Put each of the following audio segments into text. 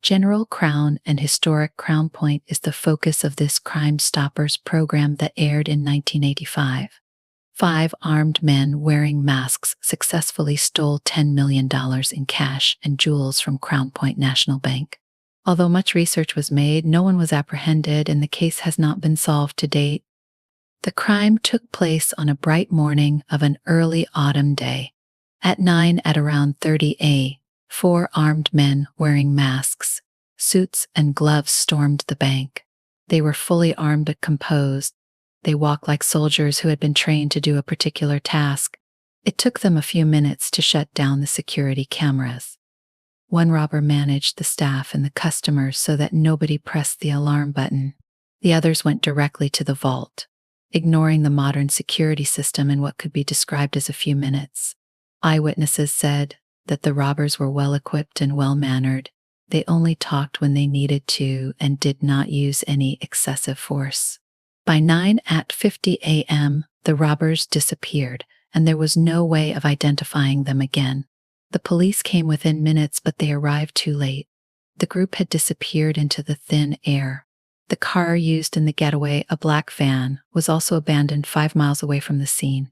General Crown and historic Crownpoint is the focus of this Crime Stoppers program that aired in 1985. 5 armed men wearing masks successfully stole $10 million in cash and jewels from Crownpoint National Bank. Although much research was made, no one was apprehended and the case has not been solved to date. The crime took place on a bright morning of an early autumn day. At 9 at around 30 a.m., 4 armed men wearing masks, suits, and gloves stormed the bank. They were fully armed but composed. They walked like soldiers who had been trained to do a particular task. It took them a few minutes to shut down the security cameras. One robber managed the staff and the customers so that nobody pressed the alarm button. The others went directly to the vault, ignoring the modern security system in what could be described as a few minutes. Eyewitnesses said that the robbers were well-equipped and well-mannered. They only talked when they needed to and did not use any excessive force. By 9 at 50 a.m., the robbers disappeared, and there was no way of identifying them again. The police came within minutes, but they arrived too late. The group had disappeared into the thin air. The car used in the getaway, a black van, was also abandoned 5 miles away from the scene.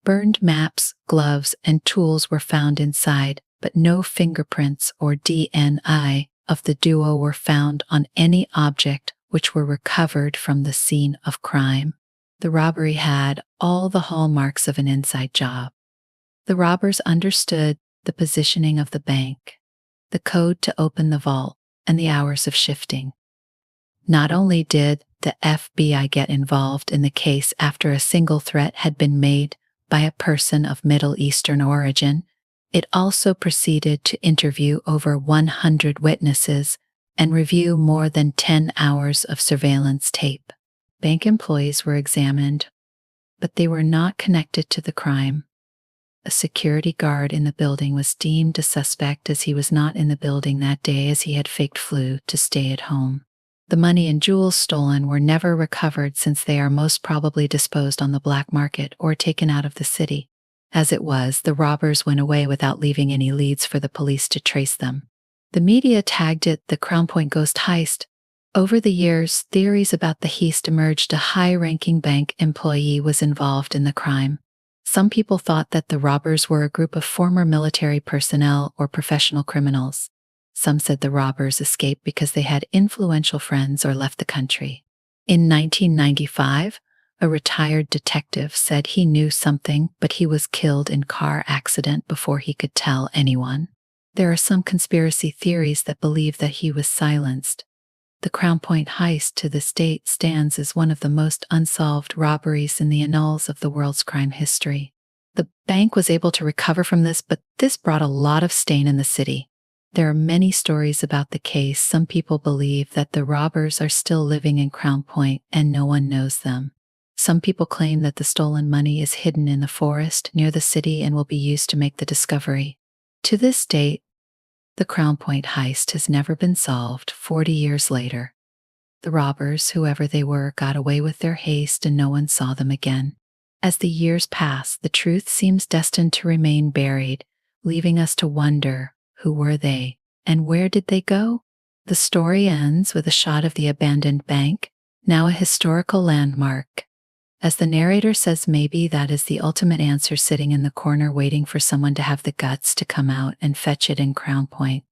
Burned maps, gloves, and tools were found inside, but no fingerprints or DNA of the duo were found on any object which were recovered from the scene of crime. The robbery had all the hallmarks of an inside job. The robbers understood the positioning of the bank, the code to open the vault, and the hours of shifting. Not only did the FBI get involved in the case after a single threat had been made by a person of Middle Eastern origin, it also proceeded to interview over 100 witnesses and review more than 10 hours of surveillance tape. Bank employees were examined, but they were not connected to the crime. A security guard in the building was deemed a suspect as he was not in the building that day, as he had faked flu to stay at home. The money and jewels stolen were never recovered, since they are most probably disposed on the black market or taken out of the city. As it was, the robbers went away without leaving any leads for the police to trace them. The media tagged it the Crownpoint Ghost Heist. Over the years, theories about the heist emerged. A high-ranking bank employee was involved in the crime. Some people thought that the robbers were a group of former military personnel or professional criminals. Some said the robbers escaped because they had influential friends or left the country. In 1995, a retired detective said he knew something, but he was killed in car accident before he could tell anyone. There are some conspiracy theories that believe that he was silenced. The Crownpoint Heist to this date stands as one of the most unsolved robberies in the annals of the world's crime history. The bank was able to recover from this, but this brought a lot of stain in the city. There are many stories about the case. Some people believe that the robbers are still living in Crownpoint and no one knows them. Some people claim that the stolen money is hidden in the forest near the city and will be used to make the discovery. To this date, the Crownpoint Heist has never been solved. 40 years later, the robbers, whoever they were, got away with their haste and no one saw them again. As the years pass, the truth seems destined to remain buried, leaving us to wonder, who were they, and where did they go? The story ends with a shot of the abandoned bank, now a historical landmark. As the narrator says, maybe that is the ultimate answer, sitting in the corner waiting for someone to have the guts to come out and fetch it in Crownpoint.